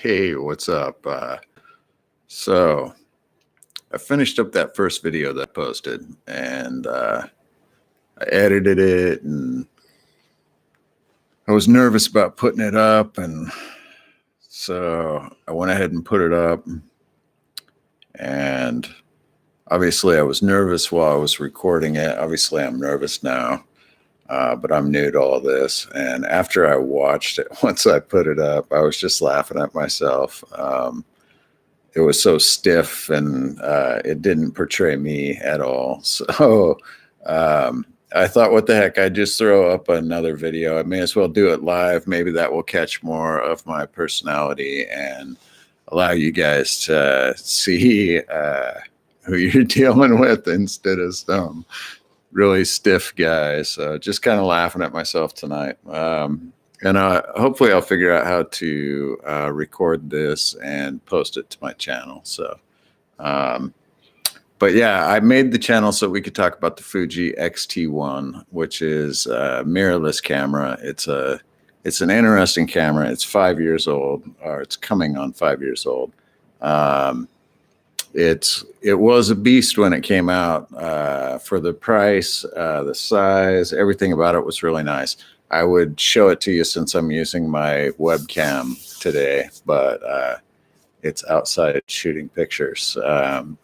Hey, what's up? So I finished up that first video that I posted, and I edited it, and I was nervous about putting it up, and so I went ahead and put it up. And obviously I was nervous while I was recording it. Obviously I'm nervous now, but I'm new to all this. And after I watched it, once I put it up, I was just laughing at myself. It was so stiff, and it didn't portray me at all. So I thought, what the heck, I'd just throw up another video. I may as well do it live. Maybe that will catch more of my personality and allow you guys to see who you're dealing with instead of some really stiff guys. So just kind of laughing at myself tonight. And hopefully I'll figure out how to record this and post it to my channel. So, but yeah, I made the channel so we could talk about the Fuji X-T1, which is a mirrorless camera. It's an interesting camera. It's 5 years old, or it's coming on 5 years old. It was a beast when it came out. For the price, the size, everything about it was really nice. I would show it to you since I'm using my webcam today, but it's outside shooting pictures. I'm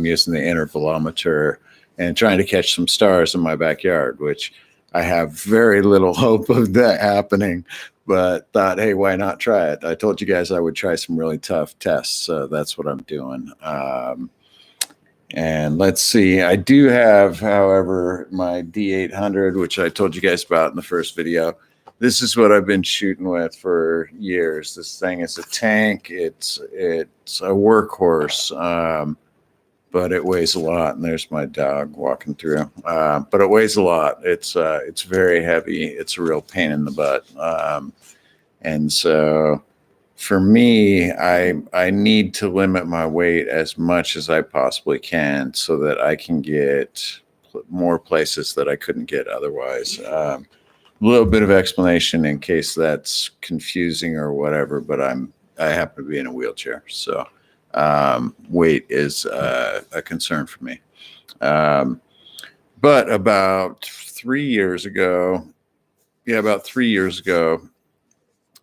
using the intervalometer and trying to catch some stars in my backyard, which I have very little hope of that happening, but thought, hey, why not try it? I told you guys I would try some really tough tests, so that's what I'm doing. And let's see, I do have, however, my D800, which I told you guys about in the first video. This is what I've been shooting with for years. This thing is a tank. It's a workhorse, but it weighs a lot. And there's my dog walking through. But it weighs a lot. It's very heavy. It's a real pain in the butt. And so for me, I need to limit my weight as much as I possibly can so that I can get more places that I couldn't get otherwise. A little bit of explanation in case that's confusing or whatever, but I happen to be in a wheelchair, so weight is a concern for me. But about 3 years ago,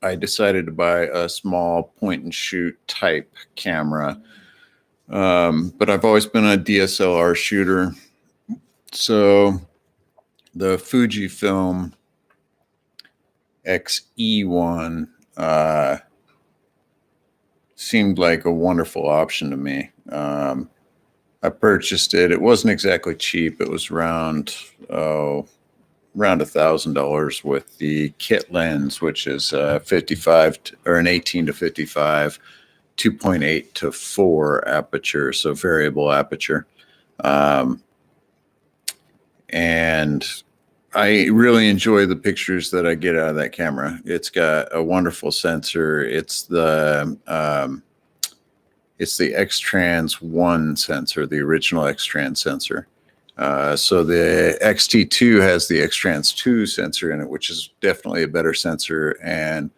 I decided to buy a small point and shoot type camera. But I've always been a DSLR shooter. So the Fujifilm X T1 seemed like a wonderful option to me. I purchased it. It wasn't exactly cheap. It was around $1,000 with the kit lens, which is 55 or an 18 to 55, 2.8 to 4 aperture, so variable aperture. And I really enjoy the pictures that I get out of that camera. It's got a wonderful sensor. It's the X-Trans 1 sensor, the original X-Trans sensor. So the X-T2 has the X-Trans 2 sensor in it, which is definitely a better sensor. And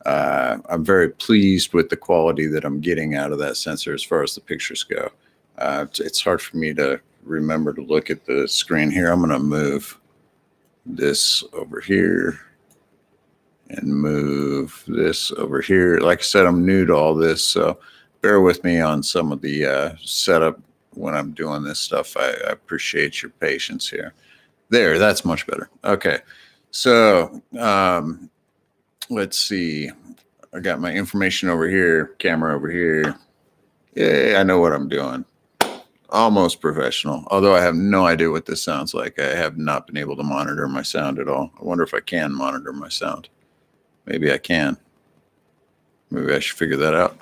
I'm very pleased with the quality that I'm getting out of that sensor as far as the pictures go. It's hard for me to remember to look at the screen here. I'm going to move this over here and move this over here. Like I said, I'm new to all this, so bear with me on some of the setup when I'm doing this stuff. I appreciate your patience here. There, that's much better. Okay, so let's see. I got my information over here, camera over here. Yeah, I know what I'm doing. Almost professional, although I have no idea what this sounds like. I have not been able to monitor my sound at all. I wonder if I can monitor my sound. Maybe I can. Maybe I should figure that out.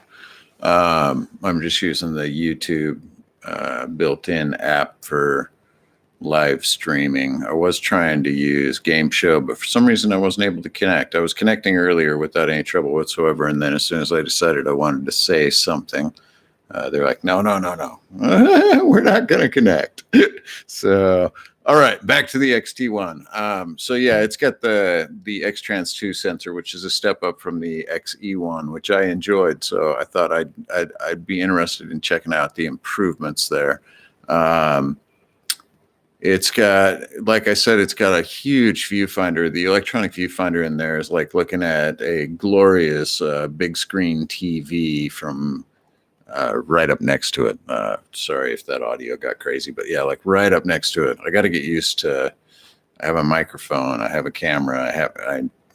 I'm just using the YouTube built-in app for live streaming. I was trying to use Game Show, but for some reason I wasn't able to connect. I was connecting earlier without any trouble whatsoever, and then as soon as I decided I wanted to say something, They're like, no, no, no, no, we're not going to connect. So, all right, back to the XT1. So yeah, it's got the X-Trans 2 sensor, which is a step up from the XE1, which I enjoyed. So I thought I'd be interested in checking out the improvements there. It's got, like I said, it's got a huge viewfinder. The electronic viewfinder in there is like looking at a glorious big screen TV from right up next to it. Sorry if that audio got crazy, but yeah, like right up next to it. I got to get used to. I have a microphone. I have a camera.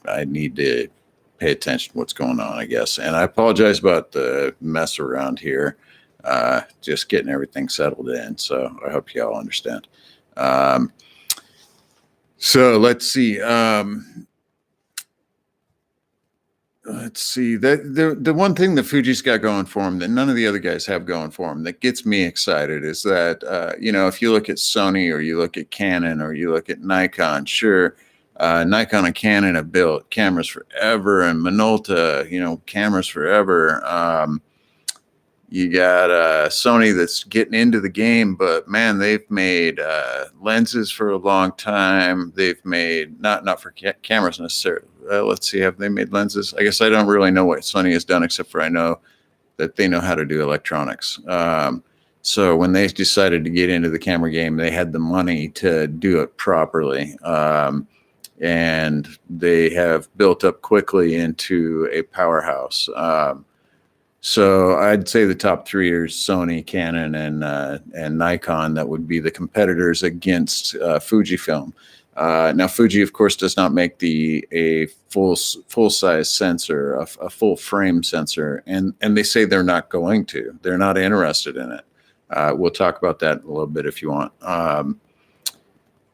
I need to pay attention to what's going on, I guess. And I apologize about the mess around here. Just getting everything settled in. So I hope you all understand. So let's see. Let's see. The one thing that Fuji's got going for them that none of the other guys have going for them that gets me excited is that if you look at Sony or you look at Canon or you look at Nikon, sure, Nikon and Canon have built cameras forever, and Minolta, cameras forever. You got Sony that's getting into the game, but man, they've made lenses for a long time. They've made not for cameras necessarily. Let's see, have they made lenses? I guess I don't really know what Sony has done, except for I know that they know how to do electronics. So when they decided to get into the camera game, they had the money to do it properly. And they have built up quickly into a powerhouse. So I'd say the top three are Sony, Canon, and Nikon. That would be the competitors against Fujifilm. Now, Fuji, of course, does not make a full size sensor, a full frame sensor, and they say they're not going to. They're not interested in it. We'll talk about that a little bit if you want.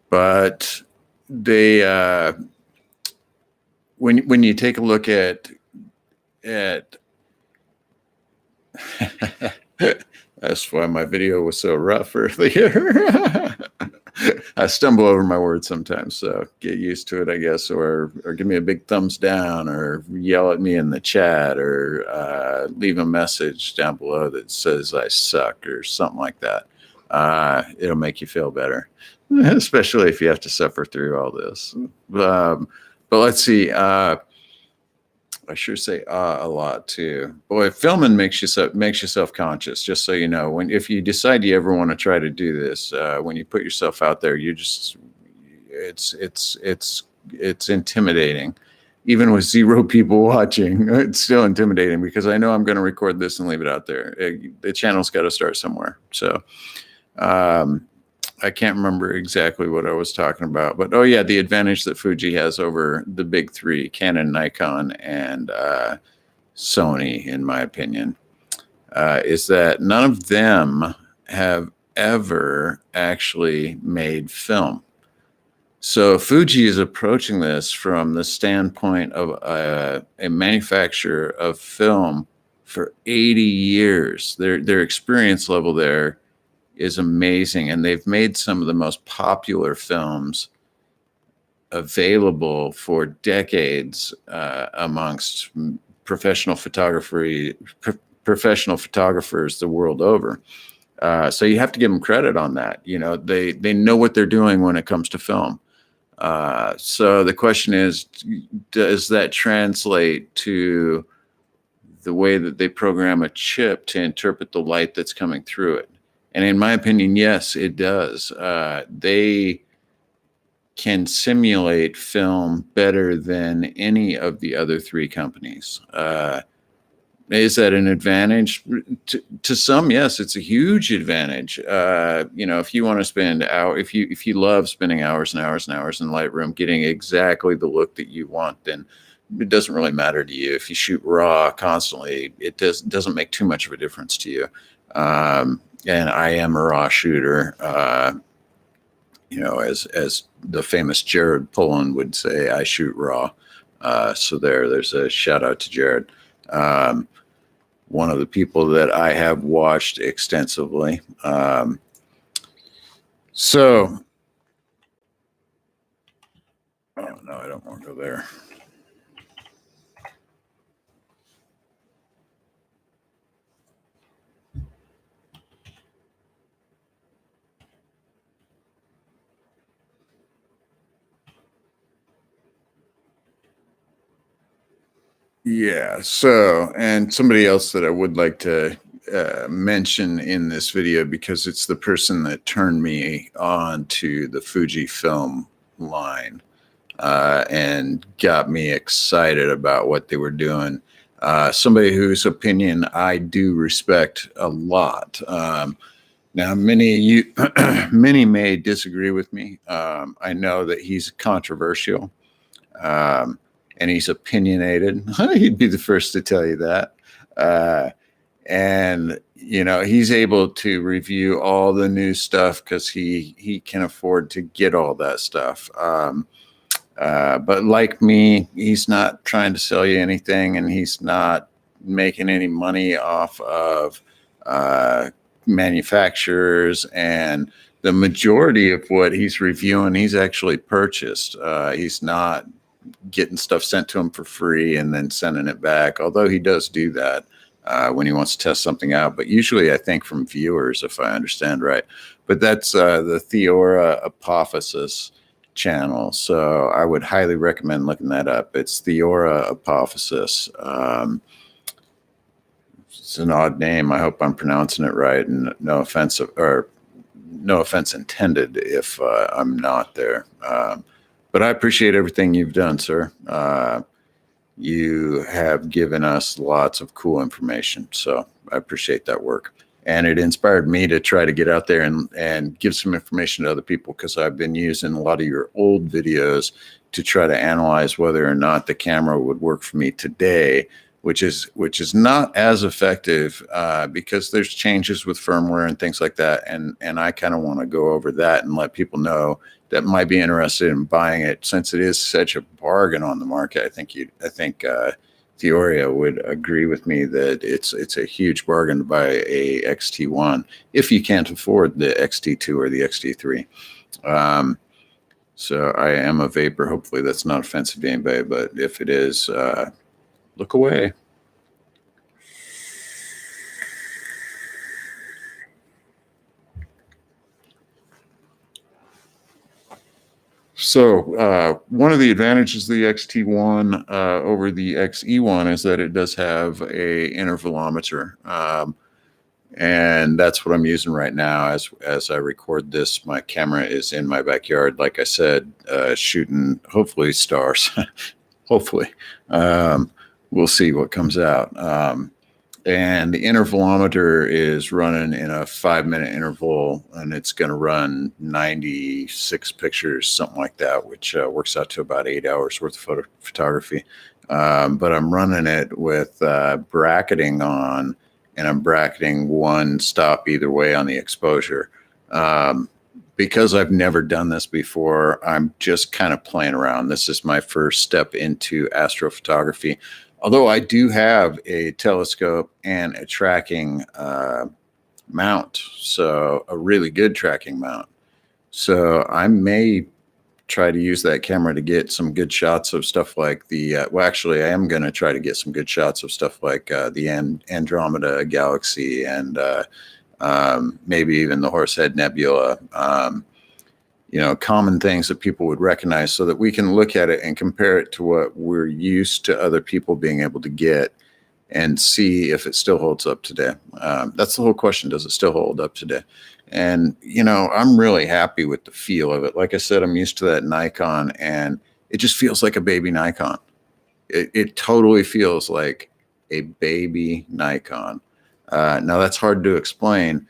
But they, when you take a look at that's why my video was so rough earlier. I stumble over my words sometimes, so get used to it, I guess, or give me a big thumbs down, or yell at me in the chat, or leave a message down below that says I suck or something like that. It'll make you feel better, especially if you have to suffer through all this. But let's see. I sure say a lot too. Boy, filming makes you self-conscious. Just so you know, if you decide you ever want to try to do this, when you put yourself out there, it's intimidating. Even with 0 people watching, it's still intimidating because I know I'm going to record this and leave it out there. The channel's got to start somewhere. So, I can't remember exactly what I was talking about, but oh yeah, the advantage that Fuji has over the big three, Canon, Nikon, and Sony, in my opinion, is that none of them have ever actually made film. So Fuji is approaching this from the standpoint of a manufacturer of film for 80 years. Their experience level there is amazing, and they've made some of the most popular films available for decades amongst professional photographers the world over. So you have to give them credit on that. They know what they're doing when it comes to film. So the question is, does that translate to the way that they program a chip to interpret the light that's coming through it? And in my opinion, yes, it does. They can simulate film better than any of the other 3 companies. Is that an advantage? To some, yes, it's a huge advantage. If you want to spend if you love spending hours and hours and hours in Lightroom getting exactly the look that you want, then it doesn't really matter to you. If you shoot raw constantly, it doesn't make too much of a difference to you. And I am a raw shooter, as the famous Jared Pullen would say, I shoot raw. So there's a shout out to Jared. One of the people that I have watched extensively. So, oh no, I don't want to go there. Yeah. So, and somebody else that I would like to mention in this video, because it's the person that turned me on to the Fujifilm line and got me excited about what they were doing. Somebody whose opinion I do respect a lot. Now, many of you, many may disagree with me. I know that he's controversial. And he's opinionated. He'd be the first to tell you that. And you know, he's able to review all the new stuff because he can afford to get all that stuff. But like me, he's not trying to sell you anything, and he's not making any money off of manufacturers. And the majority of what he's reviewing, he's actually purchased. He's not getting stuff sent to him for free and then sending it back, although he does do that when he wants to test something out, but usually I think from viewers, if I understand right. But that's the Theora Apophysis channel, so I would highly recommend looking that up. It's Theora Apophysis. It's an odd name. I hope I'm pronouncing it right, and no offense intended if I'm not there. But I appreciate everything you've done, sir. You have given us lots of cool information, so I appreciate that work. And it inspired me to try to get out there and give some information to other people, because I've been using a lot of your old videos to try to analyze whether or not the camera would work for me today, which is not as effective because there's changes with firmware and things like that. And I kind of want to go over that and let people know that might be interested in buying it, since it is such a bargain on the market. I think Theoria would agree with me that it's a huge bargain to buy a XT1 if you can't afford the XT2 or the XT3. So I am a vapor. Hopefully that's not offensive to anybody, but if it is, look away. So one of the advantages of the XT1 over the XE1 is that it does have a intervalometer. And that's what I'm using right now as I record this. My camera is in my backyard, like I said, shooting hopefully stars. Hopefully. We'll see what comes out. And the intervalometer is running in a 5-minute interval, and it's going to run 96 pictures, something like that, which works out to about 8 hours worth of photography. But I'm running it with bracketing on, and I'm bracketing one stop either way on the exposure. Because I've never done this before, I'm just kind of playing around. This is my first step into astrophotography. Although I do have a telescope and a tracking mount, so a really good tracking mount. So I may try to use that camera to get some good shots of stuff like the, well, actually, I am going to try to get some good shots of stuff like the Andromeda Galaxy and maybe even the Horsehead Nebula. You know, common things that people would recognize, so that we can look at it and compare it to what we're used to other people being able to get and see if it still holds up today. That's the whole question. Does it still hold up today? And, you know, I'm really happy with the feel of it. Like I said, I'm used to that Nikon, and it just feels like a baby Nikon. It totally feels like a baby Nikon. Now that's hard to explain,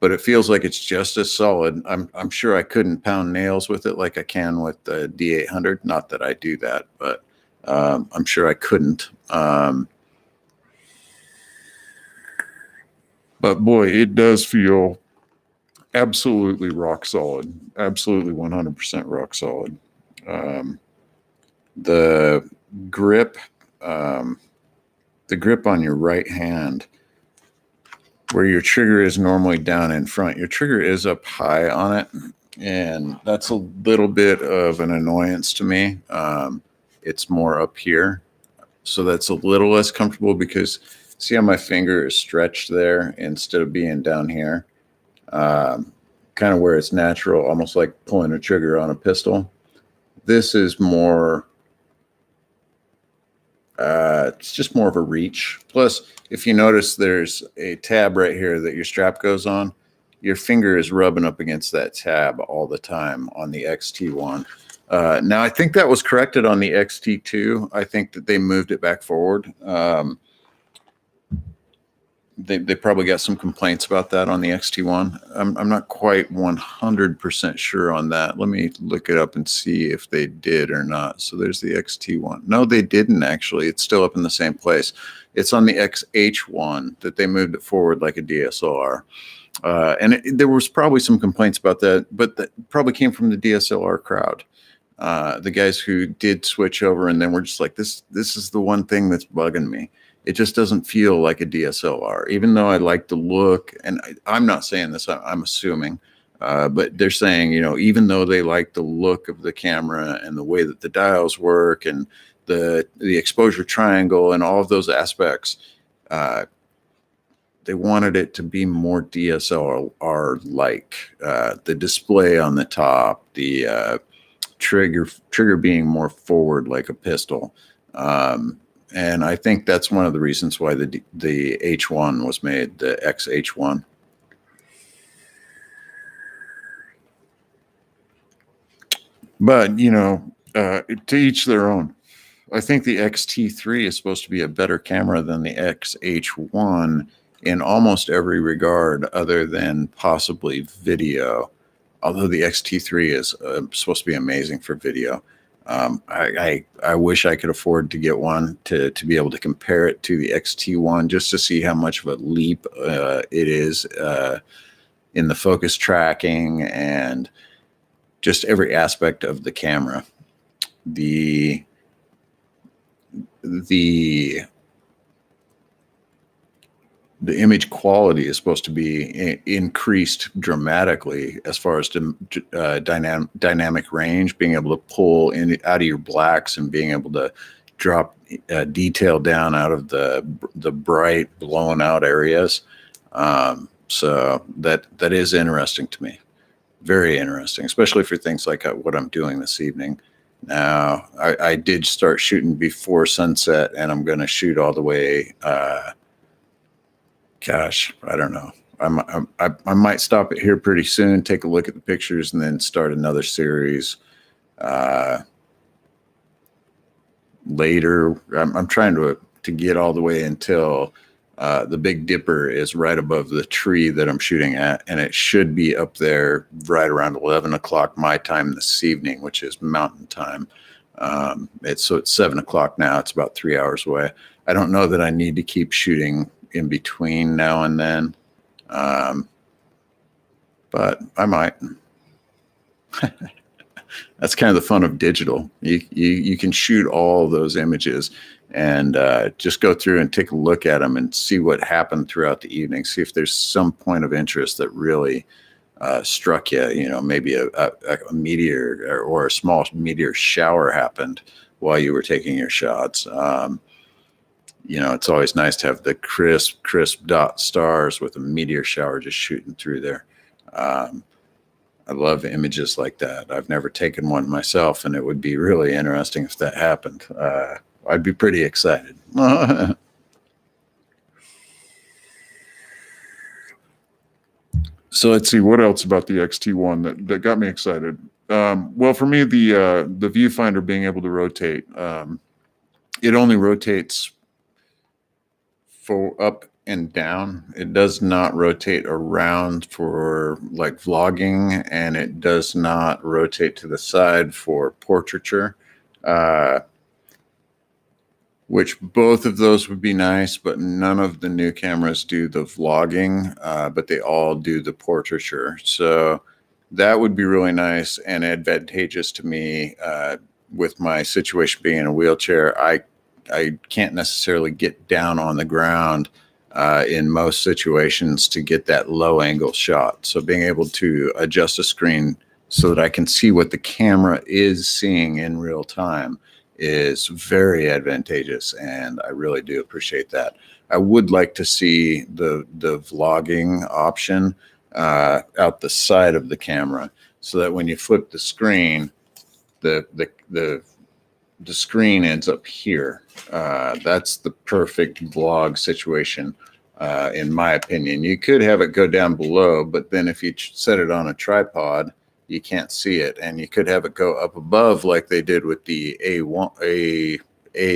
but it feels like it's just as solid. I'm sure I couldn't pound nails with it like I can with the D800. Not that I do that, but I'm sure I couldn't. But boy, it does feel absolutely rock solid. Absolutely 100% rock solid. The grip on your right hand, where your trigger is normally down in front, your trigger is up high on it, and that's a little bit of an annoyance to me. It's more up here, so that's a little less comfortable, because see how my finger is stretched there instead of being down here, kind of where it's natural, almost like pulling a trigger on a pistol. This is more It's just more of a reach. Plus, if you notice, there's a tab right here that your strap goes on. Your finger is rubbing up against that tab all the time on the XT1. Now, I think that was corrected on the XT2. I think that they moved it back forward. They probably got some complaints about that on the XT1. I'm not quite 100% sure on that. Let me look it up and see if they did or not. So there's the XT1. No, they didn't actually. It's still up in the same place. It's on the XH1 that they moved it forward like a DSLR. There was probably some complaints about that, but that probably came from the DSLR crowd. The guys who did switch over and then were just like, this is the one thing that's bugging me. It just doesn't feel like a DSLR, even though I like the look. And I'm not saying this, I'm assuming, but they're saying, you know, even though they like the look of the camera and the way that the dials work and the exposure triangle and all of those aspects, they wanted it to be more DSLR-like. The display on the top, the trigger being more forward like a pistol. And I think that's one of the reasons why the H1 was made, the XH1. But, you know, to each their own. I think the XT3 is supposed to be a better camera than the XH1 in almost every regard other than possibly video. Although the XT3 is supposed to be amazing for video. I wish I could afford to get one to be able to compare it to the XT1 just to see how much of a leap it is in the focus tracking and just every aspect of the camera. The image quality is supposed to be increased dramatically as far as dynamic range, being able to pull out of your blacks and being able to drop detail down out of the bright blown out areas. So that is interesting to me. Very interesting, especially for things like what I'm doing this evening. Now, I did start shooting before sunset, and I'm going to shoot all the way. Gosh, I don't know. I might stop it here pretty soon, take a look at the pictures, and then start another series later. I'm trying to get all the way until the Big Dipper is right above the tree that I'm shooting at, and it should be up there right around 11 o'clock my time this evening, which is mountain time. It's 7 o'clock now. It's about 3 hours away. I don't know that I need to keep shooting in between now and then, but I might. That's kind of the fun of digital. You can shoot all those images and just go through and take a look at them and see what happened throughout the evening. See if there's some point of interest that really struck you. You know, maybe a meteor or a small meteor shower happened while you were taking your shots. You know, it's always nice to have the crisp dot stars with a meteor shower just shooting through there. I love images like that. I've never taken one myself, and it would be really interesting if that happened. I'd be pretty excited. So let's see what else about the XT1 that got me excited. Well, for me, the viewfinder being able to rotate, it only rotates for up and down. It does not rotate around for like vlogging, and it does not rotate to the side for portraiture, which both of those would be nice, but none of the new cameras do the vlogging, but they all do the portraiture. So that would be really nice and advantageous to me with my situation being in a wheelchair. I can't necessarily get down on the ground in most situations to get that low angle shot. So being able to adjust a screen so that I can see what the camera is seeing in real time is very advantageous, and I really do appreciate that. I would like to see the vlogging option out the side of the camera so that when you flip the screen, the the screen ends up here. That's the perfect vlog situation, in my opinion. You could have it go down below, but then if you set it on a tripod, you can't see it. And you could have it go up above like they did with the A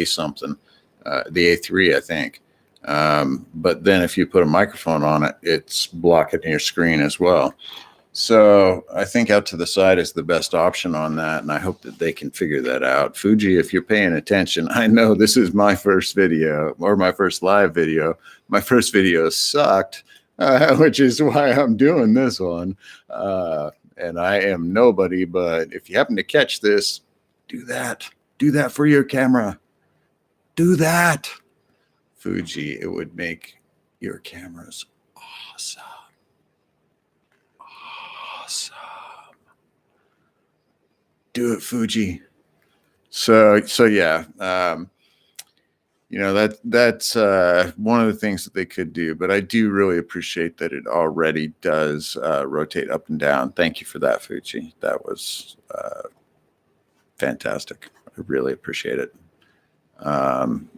something, the A3, I think. But then if you put a microphone on it, it's blocking your screen as well. So I think out to the side is the best option on that, and I hope that they can figure that out. Fuji, if you're paying attention, I know this is my first video, or my first live video. My first video sucked, which is why I'm doing this one. And I am nobody, but if you happen to catch this, do that. Do that for your camera. Do that. Fuji, it would make your cameras awesome. Do it, Fuji. So yeah, you know, that's one of the things that they could do, but I do really appreciate that it already does rotate up and down. Thank you for that, Fuji. That was fantastic. I really appreciate it.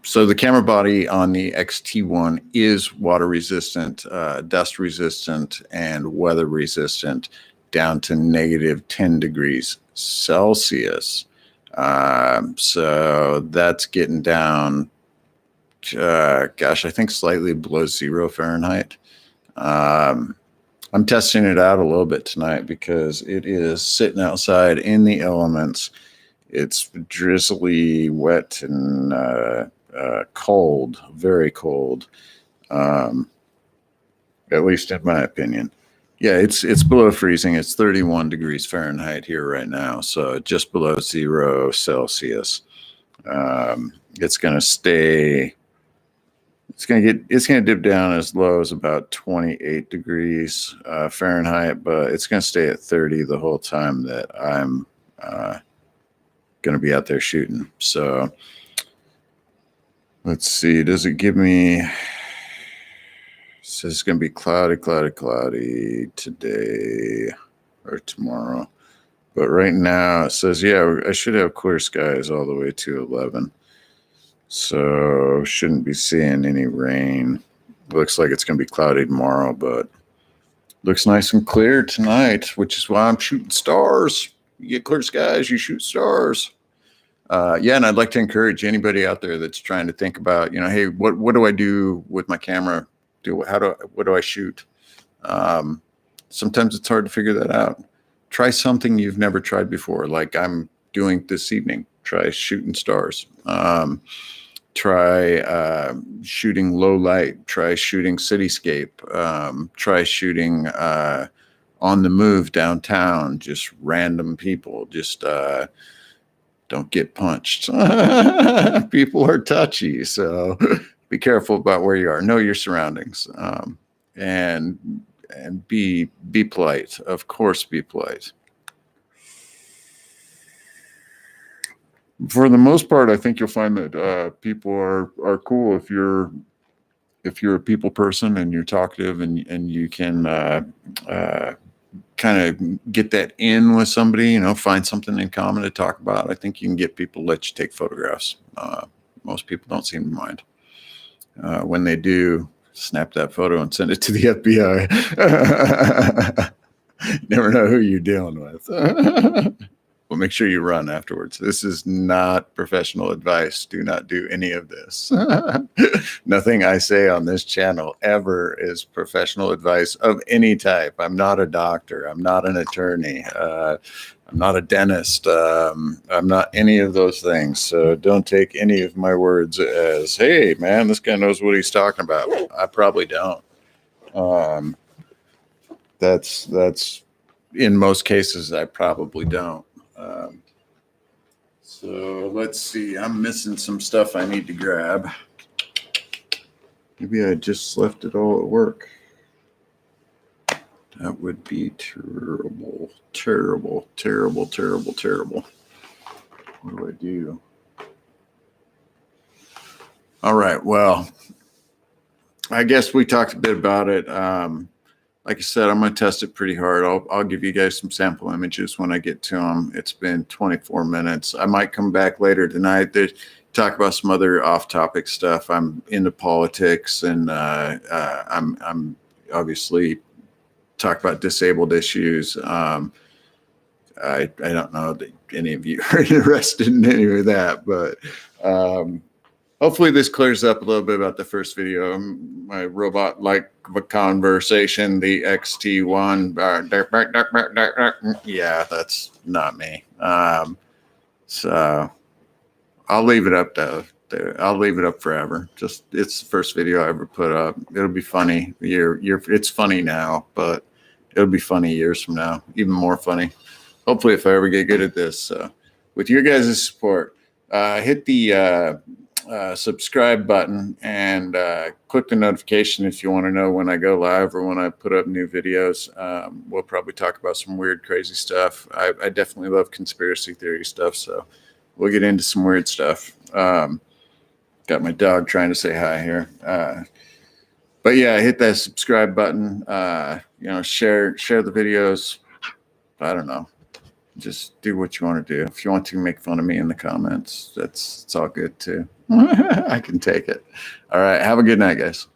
So the camera body on the XT1 is water resistant, dust resistant, and weather resistant down to -10 degrees Celsius. So that's getting down, gosh, I think slightly below 0 Fahrenheit. I'm testing it out a little bit tonight because it is sitting outside in the elements. It's drizzly, wet, and cold, very cold, at least in my opinion. Yeah, it's below freezing. It's 31 degrees Fahrenheit here right now, so just below 0 Celsius. It's going to stay. It's going to dip down as low as about 28 degrees Fahrenheit, but it's going to stay at 30 the whole time that I'm going to be out there shooting. So let's see. Does it give me? Says it's going to be cloudy today or tomorrow. But right now it says, yeah, I should have clear skies all the way to 11. So shouldn't be seeing any rain. Looks like it's going to be cloudy tomorrow, but looks nice and clear tonight, which is why I'm shooting stars. You get clear skies, you shoot stars. Yeah, and I'd like to encourage anybody out there that's trying to think about, you know, hey, what do I do with my camera? What do I shoot? Sometimes it's hard to figure that out. Try something you've never tried before, like I'm doing this evening. Try shooting stars. Try shooting low light. Try shooting cityscape. Try shooting on the move downtown, just random people. Just don't get punched. People are touchy, so be careful about where you are. Know your surroundings, and be polite. Of course, be polite. For the most part, I think you'll find that people are cool if you're a people person and you're talkative and you can kind of get that in with somebody. You know, find something in common to talk about. I think you can get people to let you take photographs. Most people don't seem to mind. When they do, snap that photo and send it to the FBI. Never know who you're dealing with. Well, make sure you run afterwards. This is not professional advice. Do not do any of this. Nothing I say on this channel ever is professional advice of any type. I'm not a doctor. I'm not an attorney. I'm not a dentist. I'm not any of those things. So don't take any of my words as, hey, man, this guy knows what he's talking about. I probably don't. That's in most cases, I probably don't. So let's see. I'm missing some stuff I need to grab. Maybe I just left it all at work. That would be terrible, terrible, terrible, terrible, terrible. What do I do? All right. Well, I guess we talked a bit about it. like I said, I'm going to test it pretty hard. I'll give you guys some sample images when I get to them. It's been 24 minutes. I might come back later tonight to talk about some other off-topic stuff. I'm into politics, and I'm obviously talk about disabled issues. I don't know that any of you are interested in any of that, but hopefully this clears up a little bit about the first video. My robot-like conversation, the XT1. Yeah, that's not me. So I'll leave it up though. I'll leave it up forever. Just it's the first video I ever put up. It'll be funny. It's funny now, but it'll be funny years from now, even more funny. Hopefully, if I ever get good at this, with your guys' support, hit the subscribe button and click the notification if you want to know when I go live or when I put up new videos. We'll probably talk about some weird, crazy stuff. I definitely love conspiracy theory stuff, so we'll get into some weird stuff. Got my dog trying to say hi here. But yeah, hit that subscribe button. Share the videos. I don't know. Just do what you want to do. If you want to make fun of me in the comments, it's all good too. I can take it. All right. Have a good night, guys.